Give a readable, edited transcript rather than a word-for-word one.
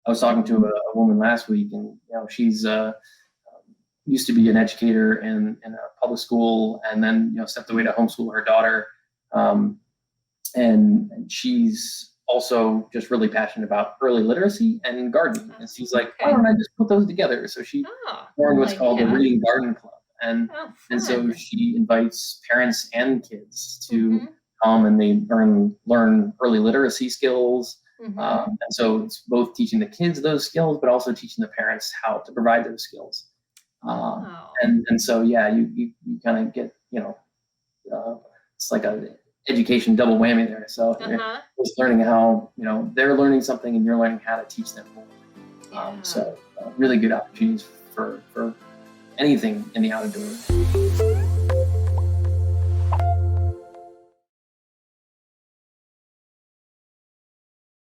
I was talking to a woman last week, and she's used to be an educator in a public school, and then stepped away to homeschool her daughter, and she's also just really passionate about early literacy and gardening. And she's like, why don't I just put those together? So she formed what's called a reading garden club, and so she invites parents and kids to come, and they learn early literacy skills. And so it's both teaching the kids those skills, but also teaching the parents how to provide those skills. And so, you kind of get, it's like a education double whammy there. So you're just learning how, they're learning something and you're learning how to teach them more. So really good opportunities for anything in the outdoors.